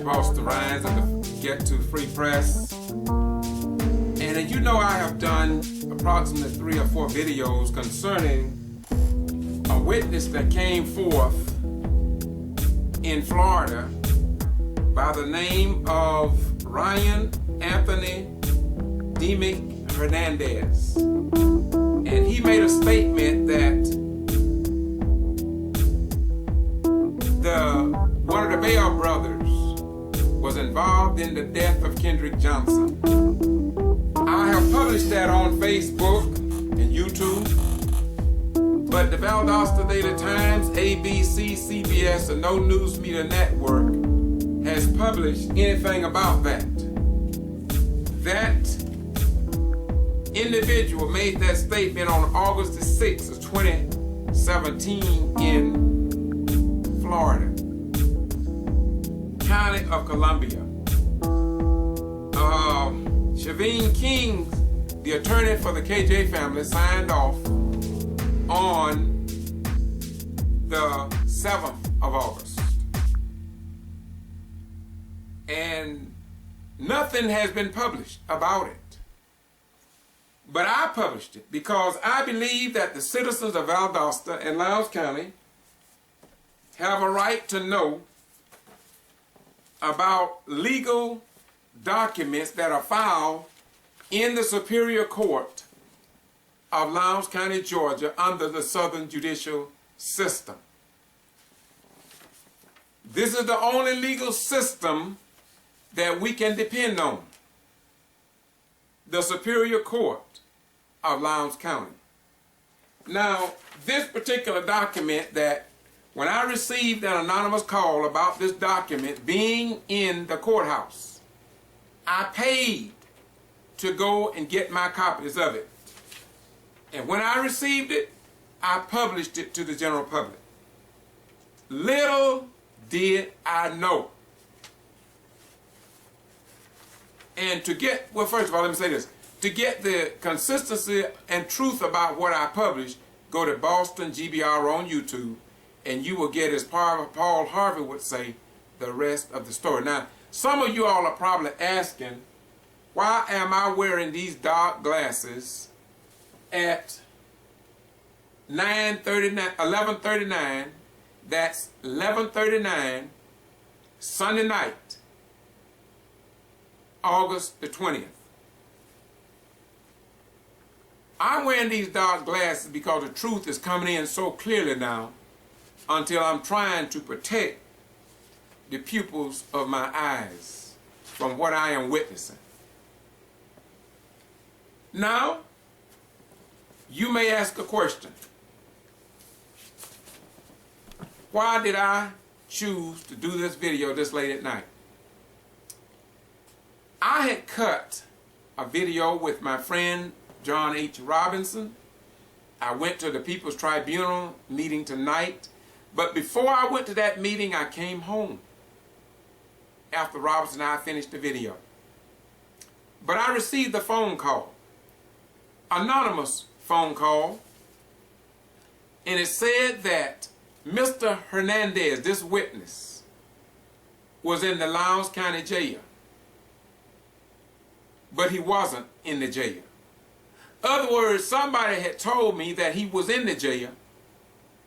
Boss the Rise of the Get to Free Press. And as you know, I have done approximately 3 or 4 videos concerning a witness that came forth in Florida by the name of Ryan Anthony DOMEK Hernandez. And he made a statement that one of the B.R. brothers was involved in the death of Kendrick Johnson. I have published that on Facebook and YouTube, but the Valdosta Daily Times, ABC, CBS, and No News Media Network has published anything about that. That individual made that statement on August the 6th of 2017 in Florida, County of Columbia. Shaveen King, the attorney for the KJ family, signed off on the 7th of August. And nothing has been published about it. But I published it because I believe that the citizens of Valdosta and Lowndes County have a right to know about legal documents that are filed in the Superior Court of Lowndes County, Georgia, under the Southern Judicial System. This is the only legal system that we can depend on. The Superior Court of Lowndes County. Now, this particular document, that when I received an anonymous call about this document being in the courthouse, I paid to go and get my copies of it. And when I received it, I published it to the general public. Little did I know. And to get, well, first of all, let me say this. To get the consistency and truth about what I published, go to Boston G.B.R. on YouTube, and you will get, as Paul Harvey would say, the rest of the story. Now, some of you all are probably asking, why am I wearing these dark glasses at 11:39, that's 11:39, Sunday night, August the 20th. I'm wearing these dark glasses because the truth is coming in so clearly now, until I'm trying to protect the pupils of my eyes from what I am witnessing. Now, you may ask a question. Why did I choose to do this video this late at night? I had cut a video with my friend John H. Robinson. I went to the People's Tribunal meeting tonight, but before I went to that meeting, I came home after Robinson and I finished the video. But I received a phone call, anonymous phone call, and it said that Mr. Hernandez, this witness, was in the Lowndes County Jail, but he wasn't in the jail. In other words, somebody had told me that he was in the jail,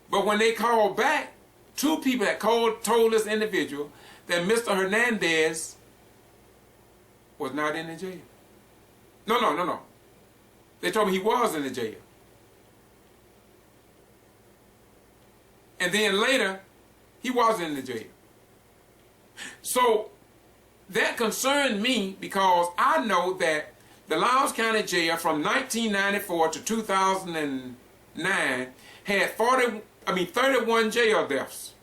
but when they called back, 2 people had told this individual that Mr. Hernandez was not in the jail. No. They told me he was in the jail. And then later, he was in the jail. So that concerned me because I know that the Lowndes County Jail from 1994 to 2009 had 31 jail deaths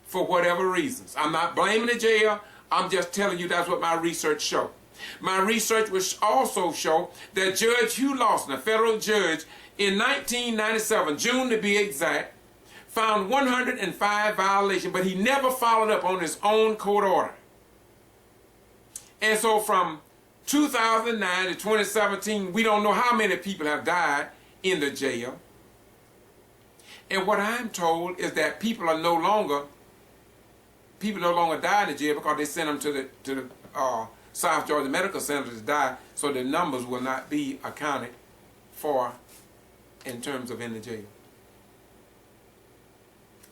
for whatever reasons. I'm not blaming the jail. I'm just telling you that's what my research showed. My research will also show that Judge Hugh Lawson, a federal judge, in 1997, June to be exact, found 105 violations, but he never followed up on his own court order. And so from 2009 to 2017, we don't know how many people have died in the jail. And what I'm told is that people are no longer people no longer die in the jail because they sent them to the South Georgia Medical Center to die, so the numbers will not be accounted for in terms of in the jail.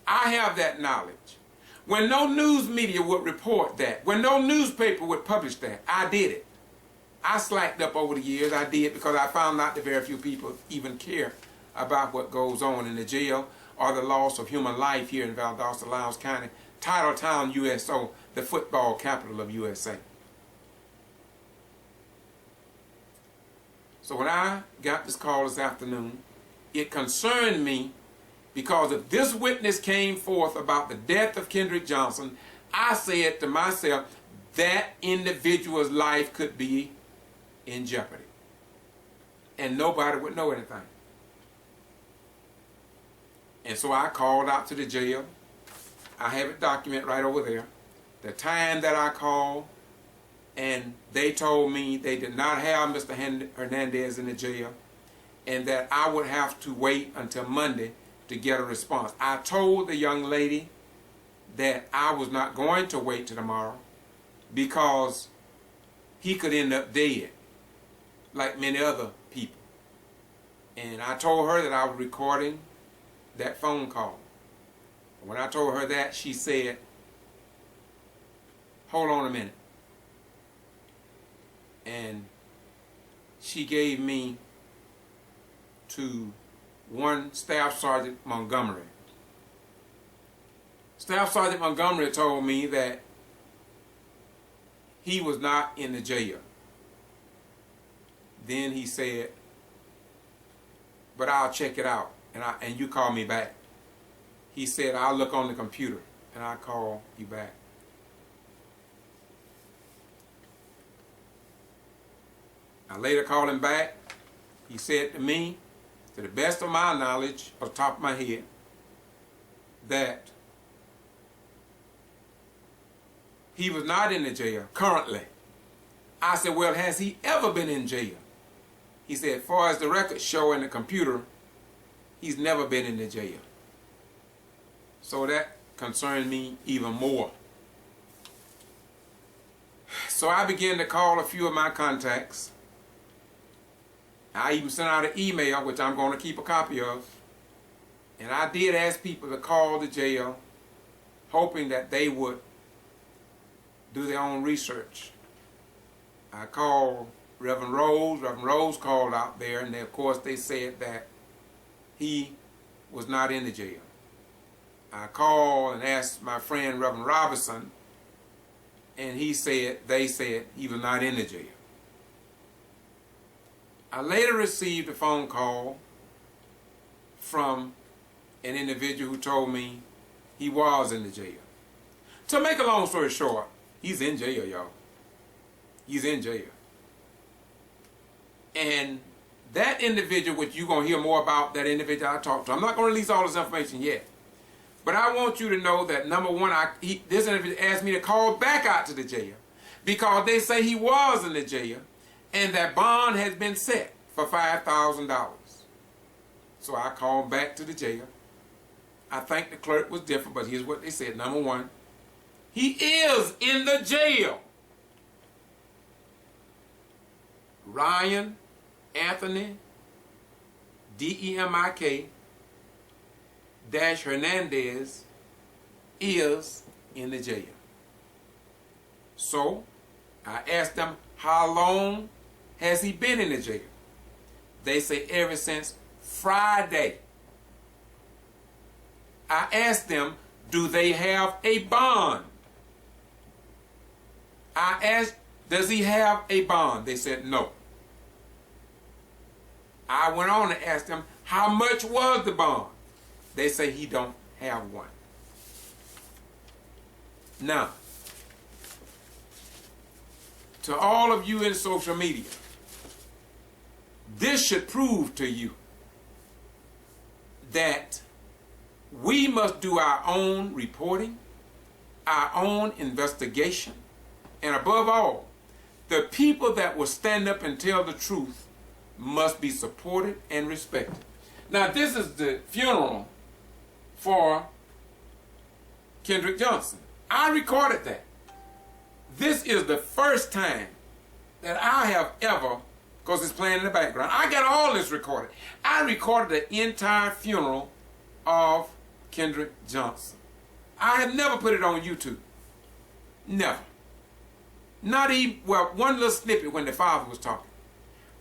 I have that knowledge. When no news media would report that, when no newspaper would publish that, I did it. I slacked up over the years. I did because I found out that very few people even care about what goes on in the jail or the loss of human life here in Valdosta-Lowndes County, Titletown, USO, the football capital of USA. So when I got this call this afternoon, it concerned me because if this witness came forth about the death of Kendrick Johnson, I said to myself, that individual's life could be in jeopardy. And nobody would know anything. And so I called out to the jail. I have it documented right over there. The time that I called, and they told me they did not have Mr. Hernandez in the jail, and that I would have to wait until Monday to get a response. I told the young lady that I was not going to wait till tomorrow because he could end up dead, like many other people. And I told her that I was recording that phone call. When I told her that, she said, hold on a minute. And she gave me to one Staff Sergeant Montgomery. Staff Sergeant Montgomery told me that he was not in the jail. Then he said, but I'll check it out, and you call me back. He said, I'll look on the computer, and I'll call you back. I later called him back. He said to me, to the best of my knowledge, off the top of my head, that he was not in the jail currently. I said, well, has he ever been in jail? He said, as far as the records show in the computer, he's never been in the jail. So that concerned me even more. So I began to call a few of my contacts. I even sent out an email, which I'm going to keep a copy of. And I did ask people to call the jail, hoping that they would do their own research. I called Reverend Rose. Reverend Rose called out there, and of course they said that he was not in the jail. I called and asked my friend Reverend Robinson, and they said he was not in the jail. I later received a phone call from an individual who told me he was in the jail. To make a long story short, he's in jail, y'all. He's in jail. And that individual, which you're going to hear more about, that individual I talked to, I'm not going to release all this information yet. But I want you to know that, number one, this individual asked me to call back out to the jail because they say he was in the jail and that bond has been set for $5,000. So I called back to the jail. I think the clerk was different, but here's what they said. Number one, he is in the jail. Ryan Anthony DEMIK Hernandez is in the jail. So I asked them, how long has he been in the jail? They say ever since Friday. I asked them, do they have a bond? I asked, does he have a bond? They said no. I went on and asked them, how much was the bond? They say he don't have one. Now, to all of you in social media, this should prove to you that we must do our own reporting, our own investigation, and above all, the people that will stand up and tell the truth must be supported and respected. Now, this is the funeral for Kendrick Johnson. I recorded that. This is the first time that I have ever, because it's playing in the background, I got all this recorded. I recorded the entire funeral of Kendrick Johnson. I have never put it on YouTube. Never. Not even, well, one little snippet when the father was talking.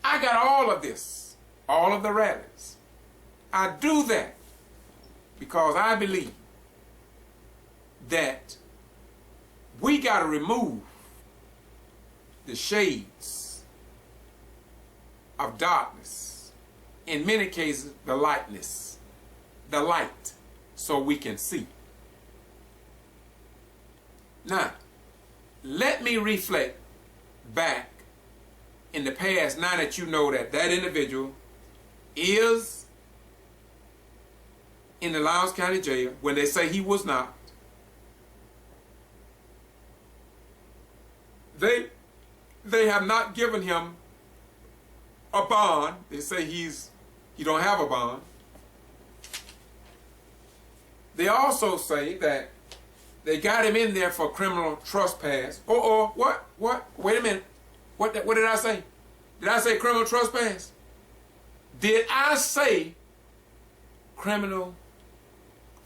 I got all of this, all of the rallies. I do that because I believe that we got to remove the shades of darkness, in many cases the lightness, the light, so we can see. Now, let me reflect back in the past, now that you know that that individual is in the Lowndes County Jail when they say he was not. They have not given him a bond. They say he don't have a bond. They also say that they got him in there for criminal trespass. What? Wait a minute. What did I say? Did I say criminal trespass? Did I say criminal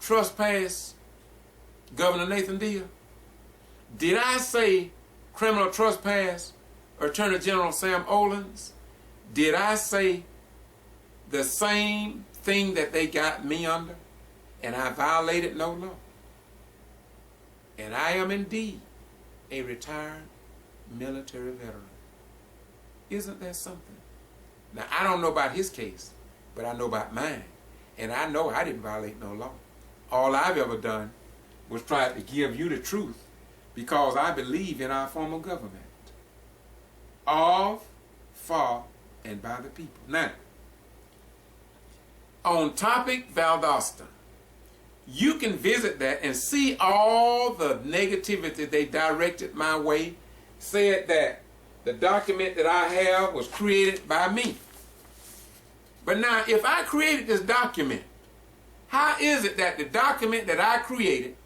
trespass, Governor Nathan Deal? Did I say criminal trespass, Attorney General Sam Olens? Did I say the same thing that they got me under, and I violated no law? And I am indeed a retired military veteran. Isn't that something? Now, I don't know about his case, but I know about mine. And I know I didn't violate no law. All I've ever done was try to give you the truth because I believe in our form of government. Of, for, and by the people. Now, on topic Valdosta, you can visit that and see all the negativity they directed my way, said that the document that I have was created by me. But now, if I created this document, how is it that the document that I created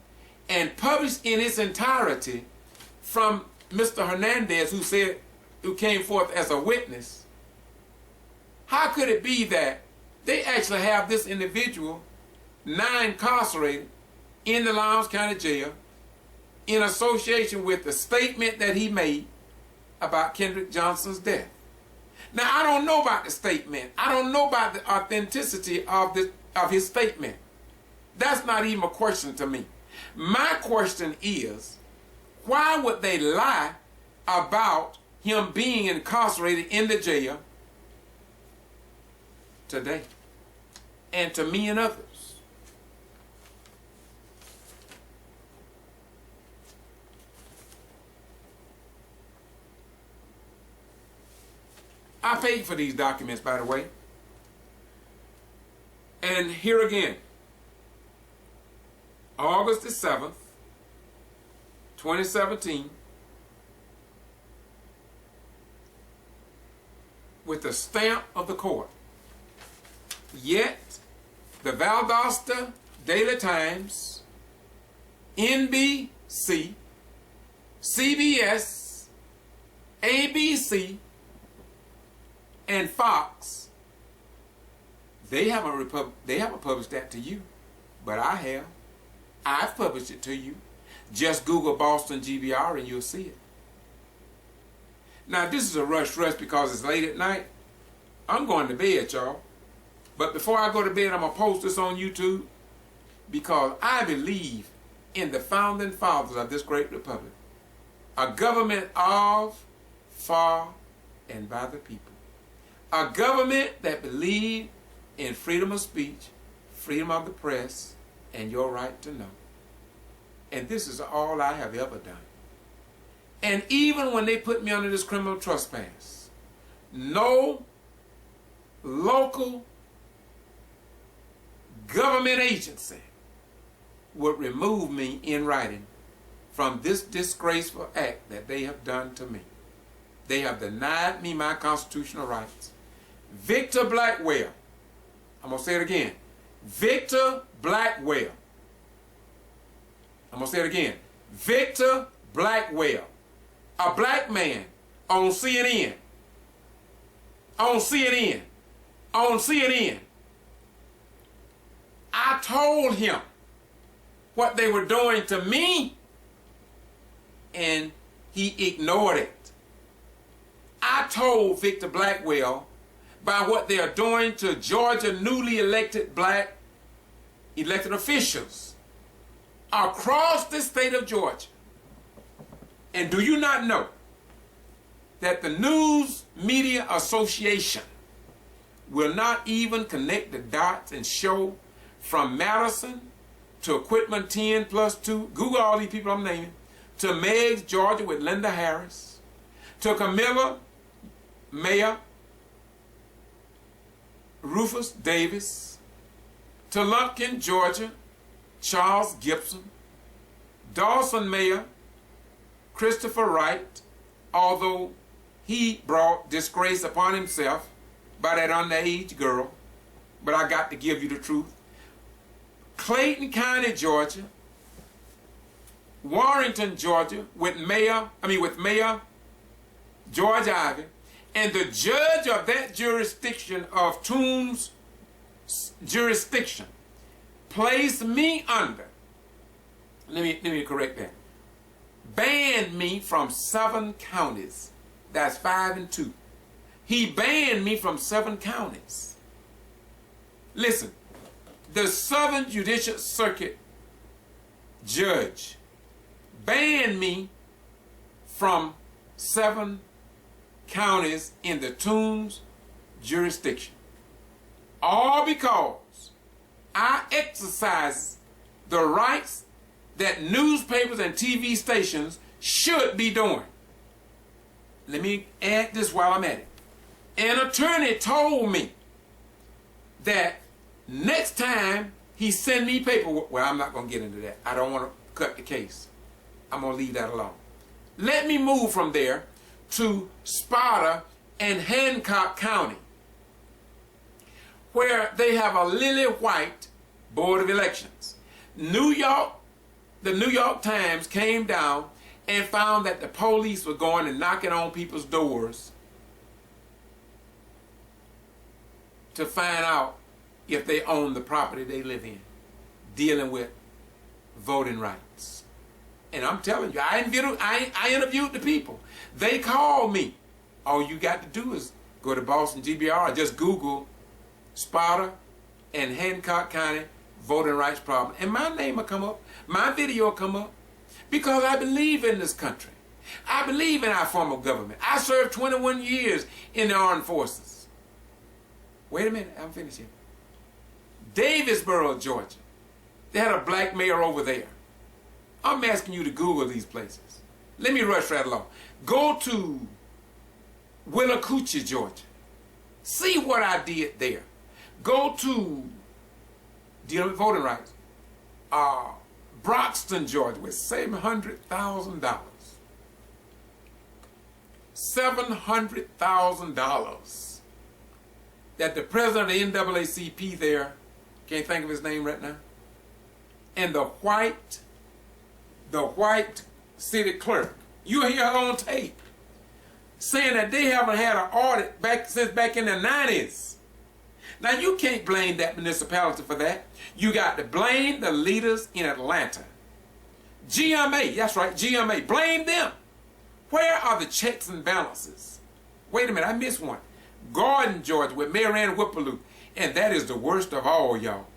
and published in its entirety from Mr. Hernandez, who came forth as a witness, how could it be that they actually have this individual now incarcerated in the Lowndes County Jail in association with the statement that he made about Kendrick Johnson's death? Now, I don't know about the statement. I don't know about the authenticity of his statement. That's not even a question to me. My question is, why would they lie about him being incarcerated in the jail today and to me and others? I paid for these documents, by the way. And here again, August the 7th, 2017, with the stamp of the court. Yet, the Valdosta Daily Times, NBC, CBS, ABC, and Fox, they haven't published that to you, but I have. I've published it to you. Just Google Boston G.B.R. and you'll see it. Now, this is a rush because it's late at night. I'm going to bed, y'all. But before I go to bed, I'm going to post this on YouTube because I believe in the founding fathers of this great republic. A government of, for, and by the people. A government that believes in freedom of speech, freedom of the press, and your right to know. And this is all I have ever done. And even when they put me under this criminal trespass, no local government agency would remove me in writing from this disgraceful act that they have done to me. They have denied me my constitutional rights. Victor Blackwell, I'm going to say it again, Victor Blackwell, I'm going to say it again, Victor Blackwell, a black man on CNN, on CNN, on CNN. I told him what they were doing to me, and he ignored it. I told Victor Blackwell by what they are doing to Georgia newly elected black elected officials across the state of Georgia. And do you not know that the News Media Association will not even connect the dots and show from Madison to Equipment 10+2, Google all these people I'm naming, to Meigs, Georgia with Linda Harris, to Camilla, Mayor Rufus Davis, to Lumpkin, Georgia, Charles Gibson, Dawson Mayor Christopher Wright, although he brought disgrace upon himself by that underage girl, but I got to give you the truth. Clayton County, Georgia, Warrenton, Georgia, with Mayor George Ivey, and the judge of that jurisdiction of Toombs jurisdiction placed me under, let me correct that, banned me from 7 counties. That's 5 and 2. He banned me from 7 counties. Listen, the Southern Judicial Circuit judge banned me from 7 counties in the Toombs jurisdiction. All because I exercise the rights that newspapers and TV stations should be doing. Let me add this while I'm at it. An attorney told me that next time he send me paperwork, well, I'm not going to get into that. I don't want to cut the case. I'm going to leave that alone. Let me move from there to Sparta and Hancock County, where they have a lily white board of elections. The New York Times came down and found that the police were going and knocking on people's doors to find out if they own the property they live in, dealing with voting rights. And I'm telling you, I interviewed the people. They called me. All you got to do is go to Boston G.B.R. or just Google Sparta and Hancock County voting rights problem, and my name will come up. My video will come up, because I believe in this country. I believe in our form of government. I served 21 years in the armed forces. Wait a minute, I'm finished here. Davisboro, Georgia. They had a black mayor over there. I'm asking you to Google these places. Let me rush right along. Go to Willacoochee, Georgia. See what I did there. Go to, dealing with voting rights, Broxton, Georgia, with $700,000. $700,000 that the president of the NAACP there, can't think of his name right now, and the white city clerk, you'll hear her on tape, saying that they haven't had an audit since back in the 90s. Now, you can't blame that municipality for that. You got to blame the leaders in Atlanta. GMA, that's right, GMA, blame them. Where are the checks and balances? Wait a minute, I missed one. Gordon, Georgia, with Mayor Ann Whippaloo, and that is the worst of all, y'all.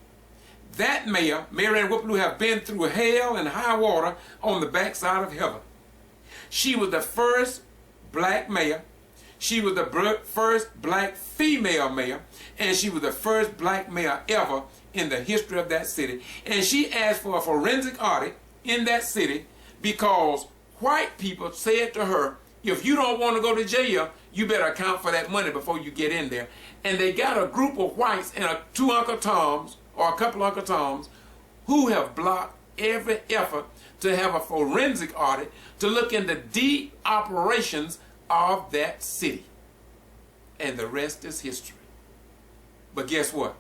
That mayor, Mayor Ann Whippaloo, have been through hell and high water on the backside of heaven. She was the first black mayor. She was the first black female mayor, and she was the first black mayor ever in the history of that city. And she asked for a forensic audit in that city because white people said to her, if you don't want to go to jail, you better account for that money before you get in there. And they got a group of whites and two Uncle Toms, or a couple of Uncle Toms, who have blocked every effort to have a forensic audit to look into deep operations of that city. And the rest is history. But guess what?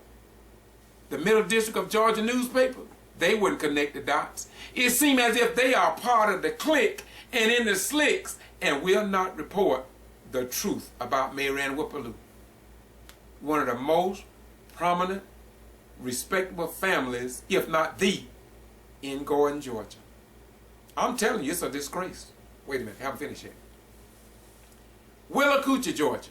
The Middle District of Georgia newspaper, they wouldn't connect the dots. It seems as if they are part of the clique and in the slicks and will not report the truth about Mary Ann Whippaloo, one of the most prominent, respectable families, if not the, in Gordon, Georgia. I'm telling you, it's a disgrace. Wait a minute, haven't finished yet. Willacoochee, Georgia.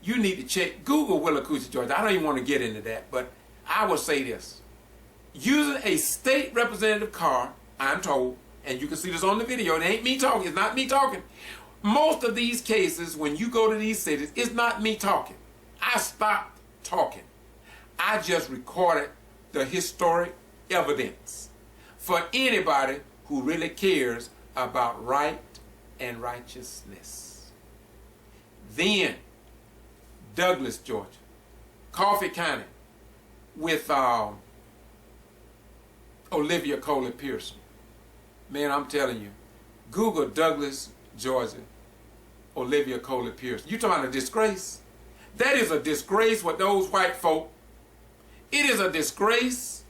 You need to check, Google Willacoochee, Georgia. I don't even want to get into that, but I will say this. Using a state representative car, I'm told, and you can see this on the video, it ain't me talking, it's not me talking. Most of these cases, when you go to these cities, it's not me talking. I stopped talking. I just recorded the historic evidence for anybody who really cares about right and righteousness. Then, Douglas, Georgia, Coffee County, with Olivia Coley Pearson. Man, I'm telling you, Google Douglas, Georgia, Olivia Coley Pearson. You talking about a disgrace? That is a disgrace with those white folk. It is a disgrace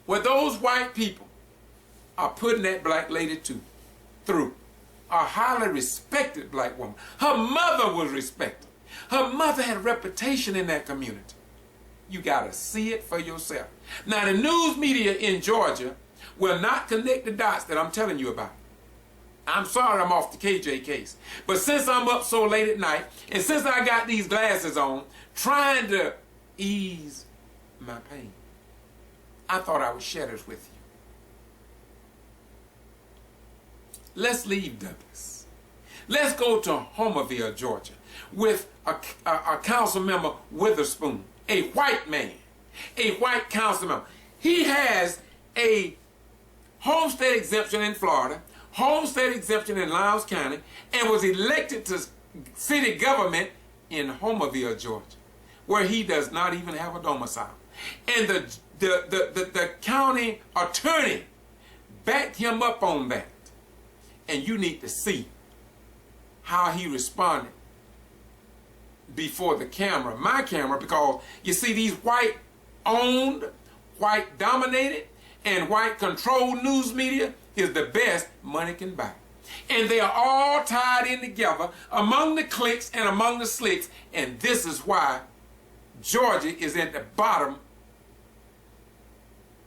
what those white people are putting that black lady through. A highly respected black woman. Her mother was respected. Her mother had a reputation in that community. You got to see it for yourself. Now, the news media in Georgia will not connect the dots that I'm telling you about. I'm sorry I'm off the KJ case. But since I'm up so late at night, and since I got these glasses on, trying to ease my pain, I thought I would share this with you. Let's leave Douglas. Let's go to Homerville, Georgia, with a council member, Witherspoon, a white man, a white council member. He has a homestead exemption in Florida, homestead exemption in Lowndes County, and was elected to city government in Homerville, Georgia, where he does not even have a domicile. And the county attorney backed him up on that. And you need to see how he responded before the camera, my camera, because you see these white-owned, white-dominated, and white-controlled news media is the best money can buy. And they are all tied in together among the cliques and among the slicks, and this is why Georgia is at the bottom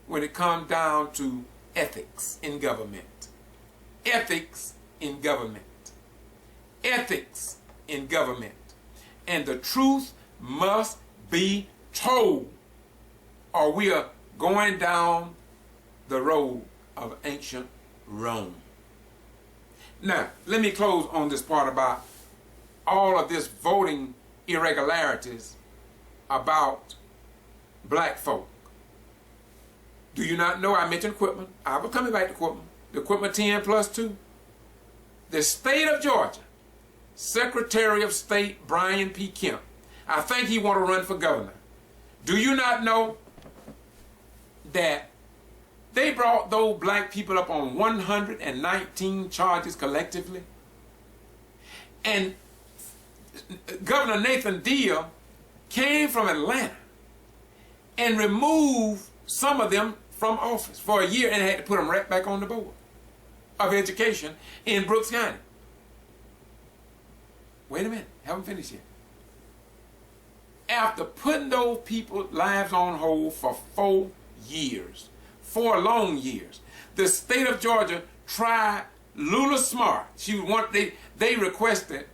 when it comes down to ethics in government. Ethics in government. Ethics in government. And the truth must be told, or we are going down the road of ancient Rome. Now, let me close on this part about all of this voting irregularities about black folk. Do you not know I mentioned equipment? I was coming back to equipment. The equipment 10 plus 2. The state of Georgia, Secretary of State Brian P. Kemp, I think he want to run for governor. Do you not know that they brought those black people up on 119 charges collectively? And Governor Nathan Deal came from Atlanta and removed some of them from office for a year and had to put them right back on the board of education in Brooks County. Wait a minute, haven't finished yet. After putting those people's lives on hold for 4 years, 4 long years, the state of Georgia tried Lula Smart. They requested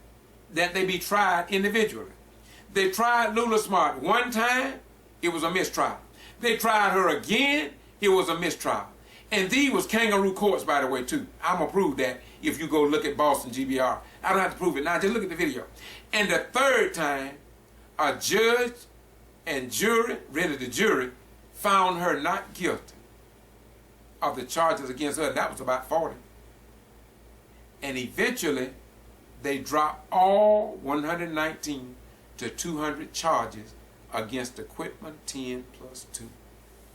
that they be tried individually. They tried Lula Smart one time, it was a mistrial. They tried her again, it was a mistrial. And these was kangaroo courts, by the way, too. I'm going to prove that if you go look at Boston G.B.R. I don't have to prove it now, just look at the video. And the third time, a judge and jury, really the jury, found her not guilty of the charges against her, and that was about 40. And eventually, they dropped all 119 to 200 charges against equipment 10 plus 2.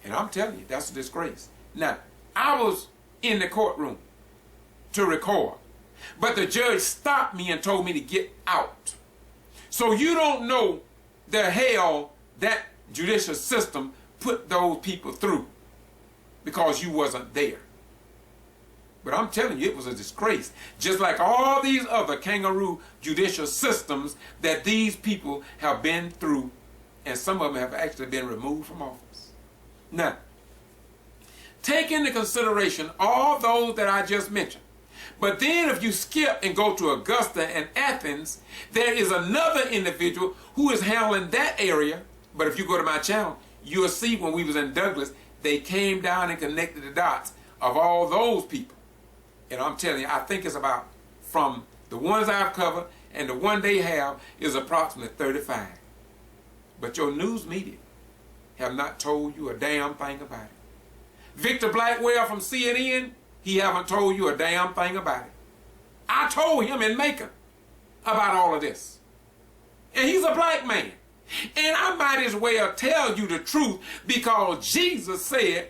And I'm telling you, that's a disgrace. Now, I was in the courtroom to record, but the judge stopped me and told me to get out. So you don't know the hell that judicial system put those people through. because you wasn't there. But I'm telling you, it was a disgrace. Just like all these other kangaroo judicial systems that these people have been through, and some of them have actually been removed from office. Now, take into consideration all those that I just mentioned. But then if you skip and go to Augusta and Athens, there is another individual who is handling that area. But if you go to my channel, you'll see when we was in Douglas, they came down and connected the dots of all those people. And I'm telling you, I think it's about, from the ones I've covered and the one they have, is approximately 35. But your news media have not told you a damn thing about it. Victor Blackwell from CNN, he haven't told you a damn thing about it. I told him in Macon about all of this. And he's a black man. And I might as well tell you the truth, because Jesus said,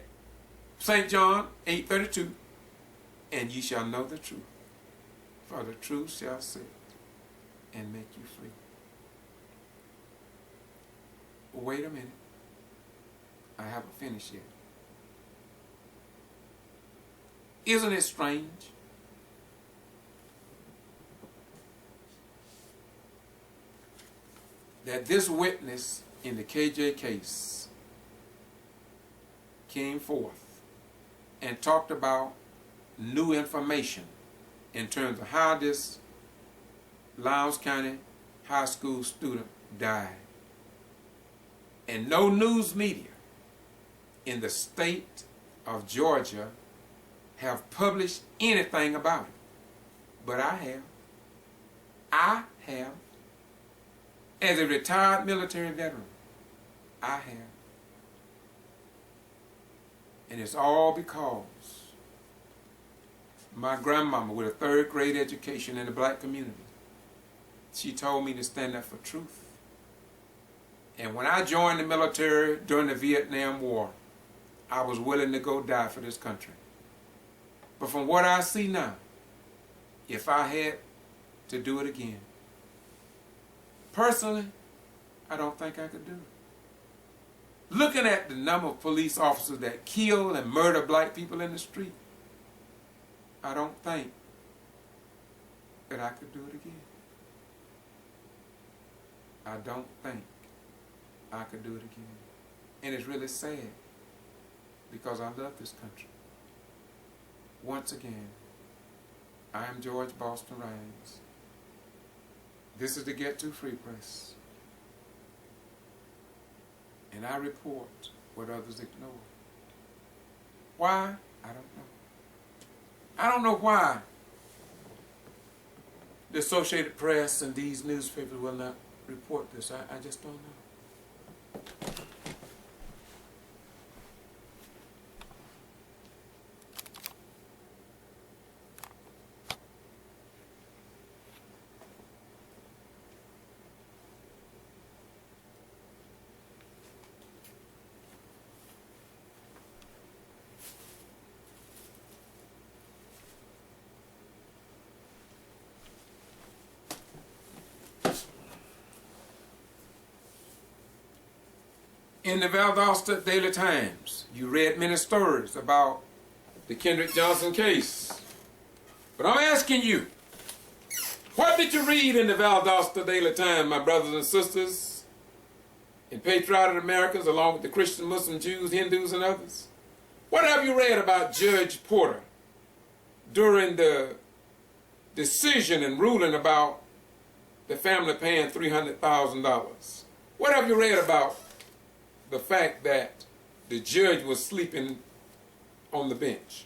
St. John 8:32, and ye shall know the truth, for the truth shall set and make you free. Wait a minute. I haven't finished yet. Isn't it strange that this witness in the KJ case came forth and talked about new information in terms of how this Lowndes County high school student died, and no news media in the state of Georgia have published anything about it? But I have. I have. As a retired military veteran, I have. And it's all because my grandmama, with a 3rd grade education in the black community, she told me to stand up for truth. And when I joined the military during the Vietnam War, I was willing to go die for this country. But from what I see now, if I had to do it again, personally, I don't think I could do it. Looking at the number of police officers that kill and murder black people in the street, I don't think that I could do it again. I don't think I could do it again. And it's really sad, because I love this country. Once again, I am George Boston Rhymes. This is the Get To Free Press. And I report what others ignore. Why? I don't know. I don't know why the Associated Press and these newspapers will not report this. I just don't know. In the Valdosta Daily Times, you read many stories about the Kendrick Johnson case. But I'm asking you, what did you read in the Valdosta Daily Times, my brothers and sisters, in patriotic Americans, along with the Christian, Muslim, Jews, Hindus, and others? What have you read about Judge Porter during the decision and ruling about the family paying $300,000? What have you read about the fact that the judge was sleeping on the bench?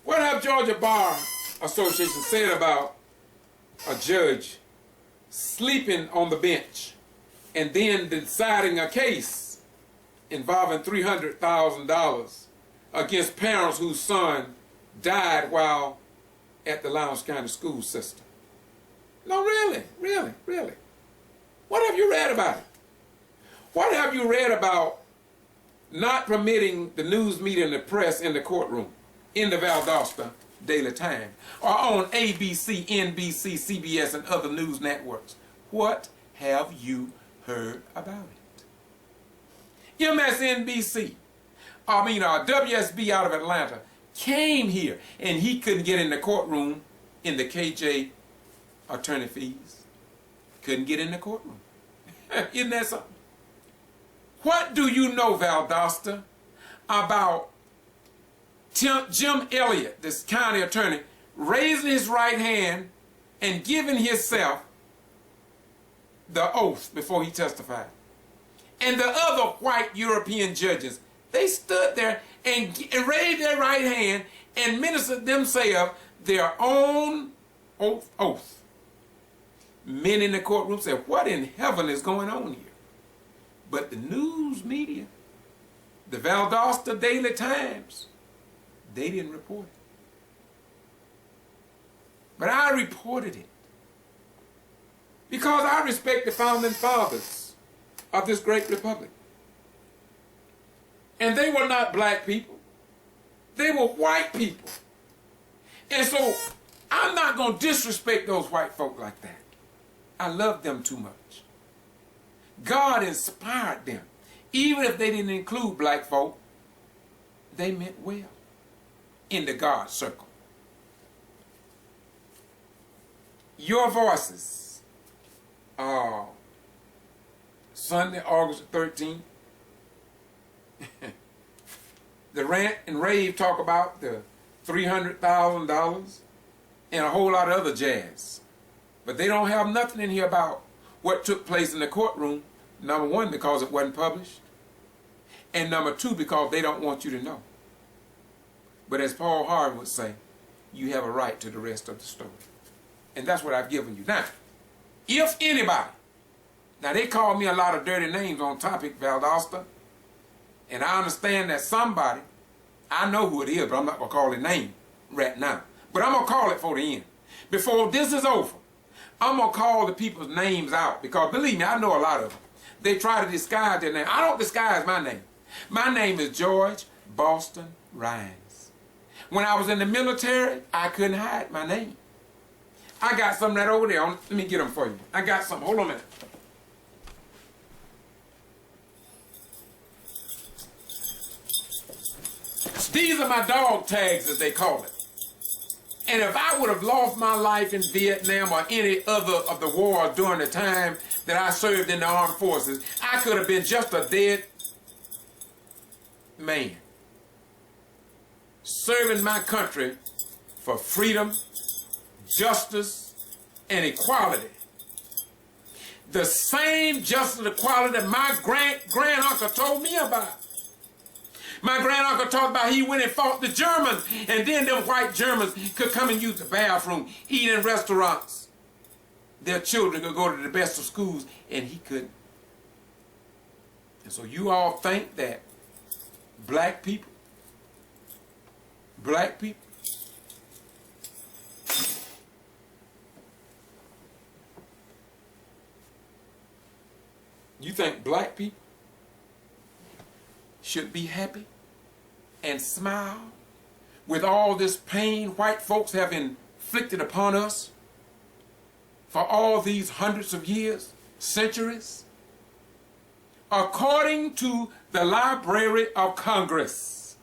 What have Georgia Bar Association said about a judge sleeping on the bench and then deciding a case involving $300,000 against parents whose son died while at the Lowndes County school system? No, really, really, really. What have you read about it? What have you read about not permitting the news media and the press in the courtroom, in the Valdosta Daily Times, or on ABC, NBC, CBS, and other news networks? What have you heard about it? MSNBC, WSB out of Atlanta came here, and he couldn't get in the courtroom in the KJ attorney fees. Couldn't get in the courtroom. Isn't that something? What do you know, Valdosta, about Jim Elliott, this county attorney, raising his right hand and giving himself the oath before he testified? And the other white European judges, they stood there and raised their right hand and ministered themselves their own oath. Men in the courtroom said, what in heaven is going on here? But the news media, the Valdosta Daily Times, they didn't report it. But I reported it because I respect the founding fathers of this great republic. And they were not black people. They were white people. And so I'm not going to disrespect those white folk like that. I love them too much. God inspired them. Even if they didn't include black folk, they meant well in the God circle. Your voices. Sunday, August 13th. The rant and rave talk about the $300,000 and a whole lot of other jazz. But they don't have nothing in here about what took place in the courtroom. Number one, because it wasn't published. And number two, because they don't want you to know. But as Paul Harvey would say, you have a right to the rest of the story. And that's what I've given you. Now, if anybody, now they call me a lot of dirty names on topic, Valdosta, and I understand that somebody, I know who it is, but I'm not going to call it name right now. But I'm going to call it for the end. Before this is over, I'm going to call the people's names out, because believe me, I know a lot of them. They try to disguise their name. I don't disguise my name. My name is George Boston Rhines. When I was in the military, I couldn't hide my name. I got something right over there. Let me get them for you. I got something. Hold on a minute. These are my dog tags, as they call it. And if I would have lost my life in Vietnam or any other of the wars during the time that I served in the armed forces, I could have been just a dead man serving my country for freedom, justice, and equality. The same justice and equality that my grand-uncle told me about. My grand-uncle talked about he went and fought the Germans, and then them white Germans could come and use the bathroom, eat in restaurants. Their children could go to the best of schools, and he couldn't. And so you all think that black people, you think black people should be happy and smile with all this pain white folks have inflicted upon us for all these hundreds of years, centuries? According to the Library of Congress,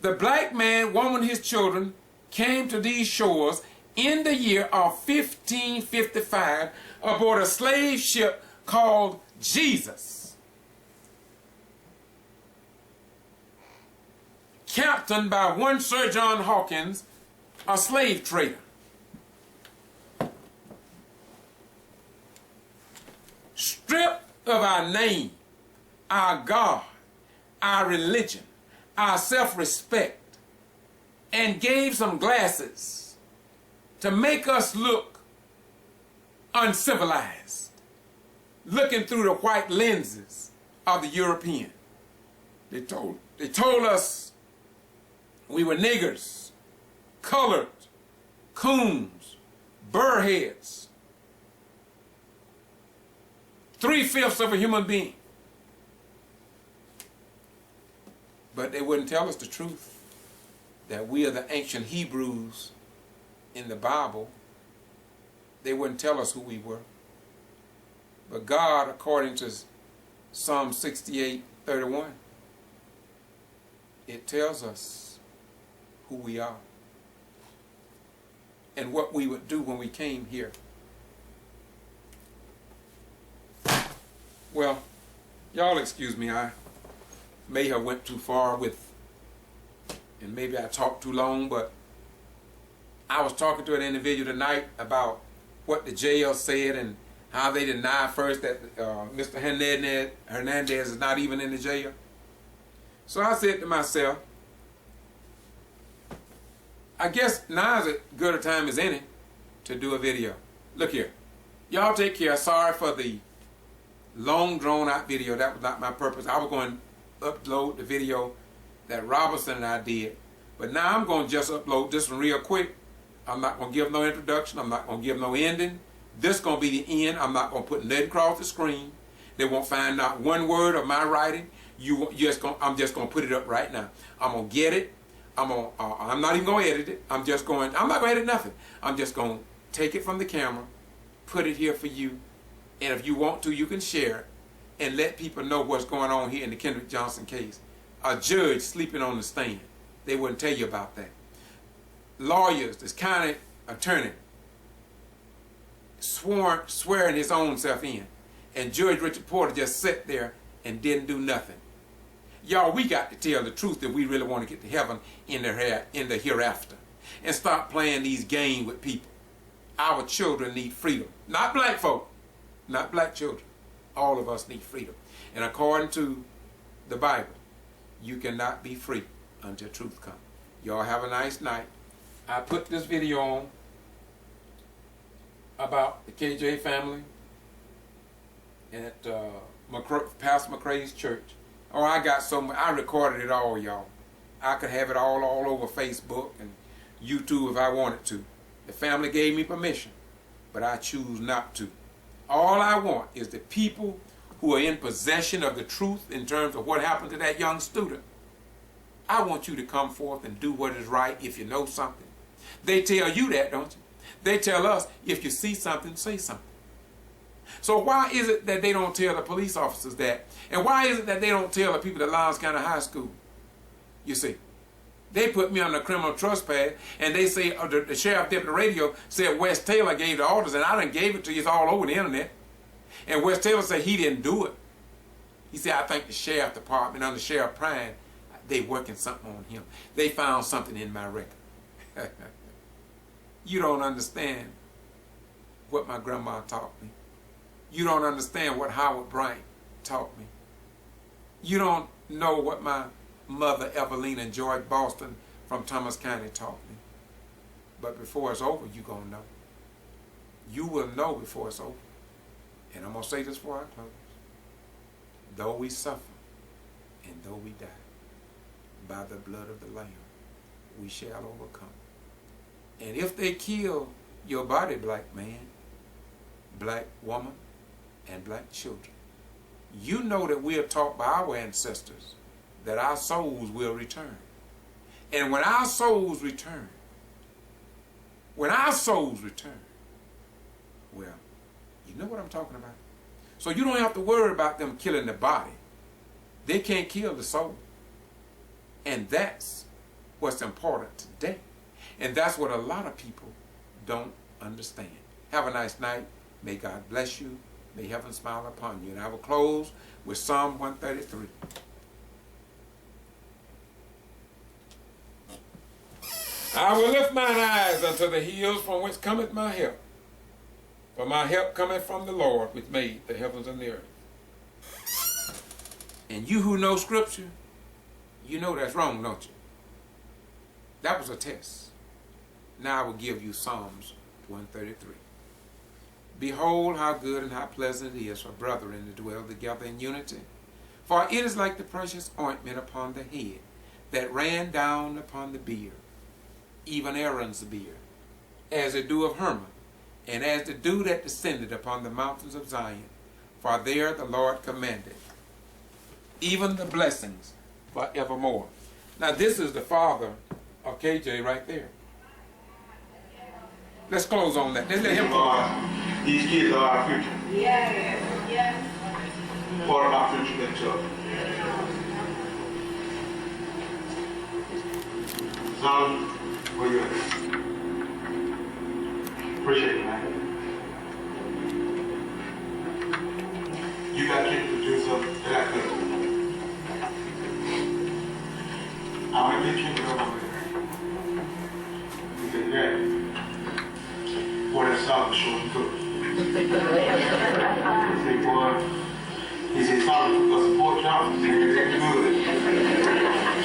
the black man, woman, his children came to these shores in the year of 1555 aboard a slave ship called Jesus, captained by one Sir John Hawkins, a slave trader. Stripped of our name, our God, our religion, our self-respect, and gave some glasses to make us look uncivilized, looking through the white lenses of the European. They told us we were niggers, colored, coons, burrheads, 3/5 of a human being. But they wouldn't tell us the truth, that we are the ancient Hebrews in the Bible. They wouldn't tell us who we were. But God, according to Psalm 68:31. It tells us who we are and what we would do when we came here. Well, y'all excuse me, I may have went too far with, and maybe I talked too long, but I was talking to an individual tonight about what the jail said and how they denied first that Mr. Hernandez is not even in the jail. So I said to myself, I guess now is as good a time as any to do a video. Look here. Y'all take care. Sorry for the long drawn out video. That was not my purpose. I was going to upload the video that Robertson and I did. But now I'm going to just upload this one real quick. I'm not going to give no introduction. I'm not going to give no ending. This is going to be the end. I'm not going to put nothing across the screen. They won't find not one word of my writing. I'm just going to put it up right now. I'm going to get it. I'm not even going to edit it. I'm not going to edit nothing. I'm just going to take it from the camera, put it here for you, and if you want to, you can share it and let people know what's going on here in the Kendrick Johnson case. A judge sleeping on the stand. They wouldn't tell you about that. Lawyers, this county attorney, swearing his own self in. And Judge Richard Porter just sat there and didn't do nothing. Y'all, we got to tell the truth if we really want to get to heaven in the hereafter. And stop playing these games with people. Our children need freedom. Not black folk. Not black children. All of us need freedom. And according to the Bible, you cannot be free until truth comes. Y'all have a nice night. I put this video on about the KJ family at Pastor McCrae's church. Oh, I got so much. I recorded it all, y'all. I could have it all over Facebook and YouTube if I wanted to. The family gave me permission, but I choose not to. All I want is the people who are in possession of the truth in terms of what happened to that young student. I want you to come forth and do what is right if you know something. They tell you that, don't you? They tell us, if you see something, say something. So why is it that they don't tell the police officers that? And why is it that they don't tell the people at Lowndes County High School? You see, they put me on the criminal trespass, and they say, the sheriff deputy radio said Wes Taylor gave the orders, and I done gave it to you. It's all over the internet. And Wes Taylor said he didn't do it. He said, I think the sheriff department under Sheriff Prime, they working something on him. They found something in my record. You don't understand what my grandma taught me. You don't understand what Howard Bryant taught me. You don't know what my mother Evelina and George Boston from Thomas County taught me. But before it's over, you're going to know. You will know before it's over. And I'm going to say this before I close. Though we suffer and though we die, by the blood of the Lamb, we shall overcome. And if they kill your body, black man, black woman, and black children, you know that we are taught by our ancestors that our souls will return. And when our souls return, well, you know what I'm talking about. So you don't have to worry about them killing the body. They can't kill the soul. And that's what's important today. And that's what a lot of people don't understand. Have a nice night. May God bless you. May heaven smile upon you. And I will close with Psalm 133. I will lift mine eyes unto the hills from whence cometh my help. For my help cometh from the Lord which made the heavens and the earth. And you who know Scripture, you know that's wrong, don't you? That was a test. Now I will give you Psalms 133. Behold how good and how pleasant it is for brethren to dwell together in unity. For it is like the precious ointment upon the head that ran down upon the beard, even Aaron's beard, as the dew of Hermon, and as the dew that descended upon the mountains of Zion. For there the Lord commanded, even the blessings forevermore. Now this is the father of KJ right there. Let's close on that. Let's let him talk. These kids are our future. Yes, yes. part of my future been tough. Son, where you at? Appreciate it, man. You got kids to do something that I couldn't. I went to get you over there. He said, Dad, boy, that salad sure cooked. He said, boy, he said, salad cooked us some pork chops. He said, it's good.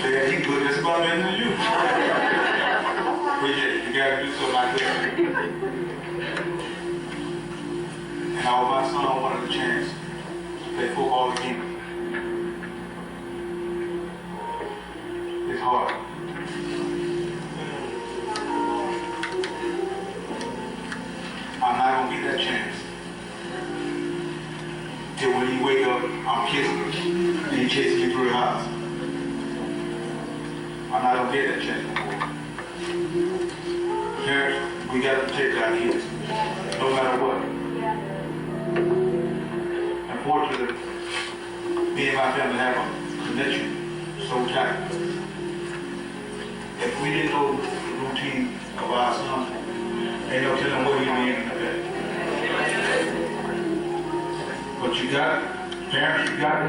Dad, he good just about better than you. Appreciate it. You gotta do something like that. And I was my son wanted a chance to play football again. It's hard. I'm not gonna get that chance. Till when you wake up, I'm kissing you and he chasing you through the house. I'm not gonna get that chance no more. Parents, we gotta protect our kids, no matter what. Unfortunately, me and my family have a connection so tight. If we didn't know the routine of our son, ain't no telling what he'd be in the day. But you got, parents, you got to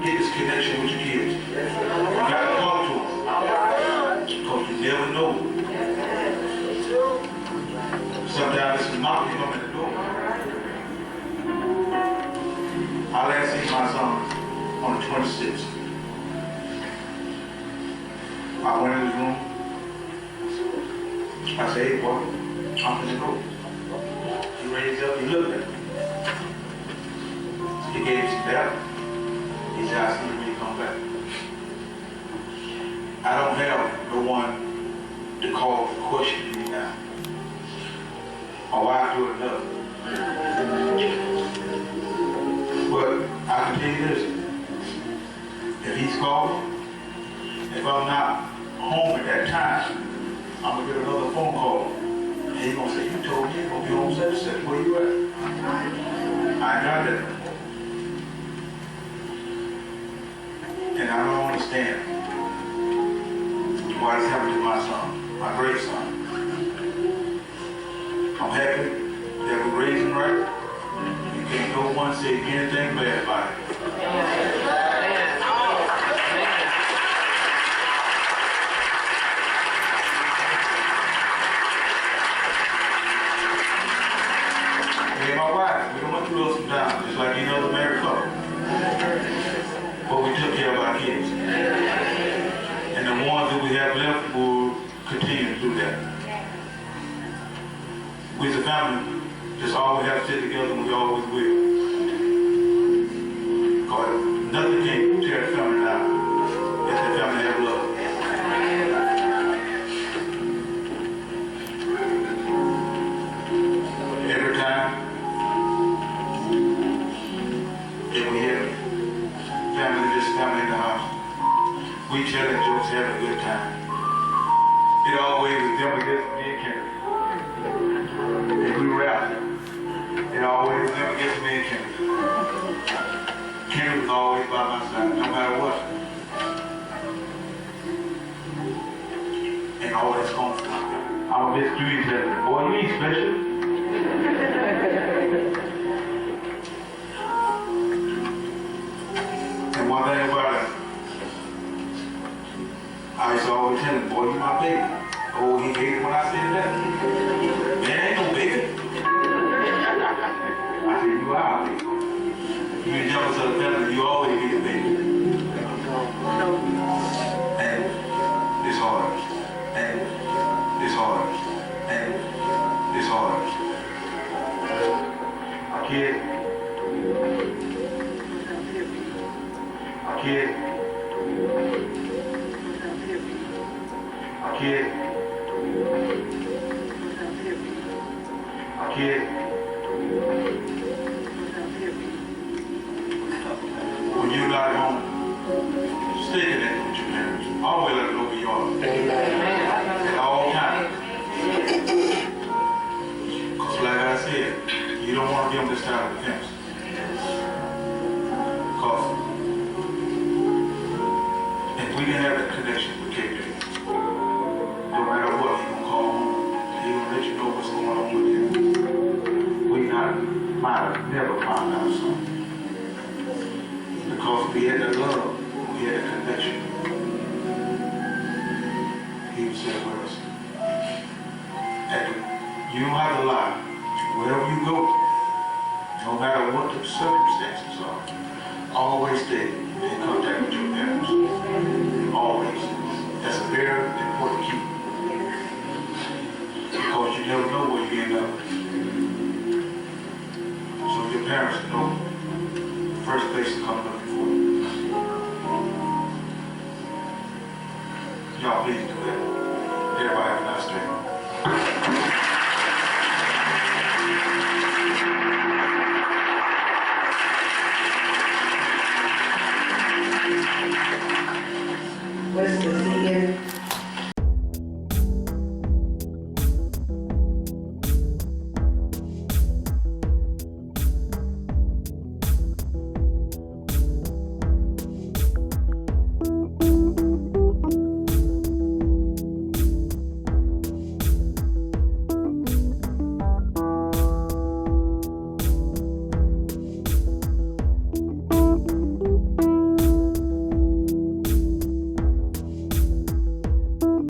get this connection with your kids. You got to talk to them. Because you never know. Sometimes it's a knock to come in the door. I last seen my son on the 26th. I went in his room. I said, hey, boy, I'm gonna go. He raised up, he looked at me. He gave me some doubt. He said, I see you when you come back. I don't have no one to call to question me now. Or why I do another. But I can tell you this. If he's called, if I'm not home at that time, I'm gonna get another phone call. And he's gonna say, you told me you're gonna be home such and such. Where you at? I ain't got that. And I don't understand why it's happening to my son, my great son. I'm happy that we raised him right. You can't no one say anything bad about it. Me and my wife, we don't want to throw some down, just like any other married couple. But we took care of our kids. And the ones that we have left will continue to do that. We as a family just always have to sit together and we always will. Because nothing can tear the family down if the family have love. Every time that we have family in the house, we telling jokes, having a good time. It always was them against me and Kendrick. If we rap, it always was them against me and Kendrick. Kendrick was always by my side, no matter what. And always comfortable. I would just do each other. Boy, you ain't special. And one thing about it, I used to always tell him, boy, you my baby. Oh, he hated when I said that. Man, ain't no baby. I said, you are our baby. You been jealous of the family, you always be a baby. And it's hard. And it's hard. And it's hard. A kid. When you're not at home, stay connected with your parents. Always let them know who you are. At all times. Because like I said, you don't want to give them this type of defense. can have that connection with Kendrick. No matter what, he gonna call home. He gonna let you know what's going on with him. We might have never found out something. Because we had that love, we had that connection. He was there with us. You don't have to lie. Wherever you go, no matter what the circumstances are, always stay and come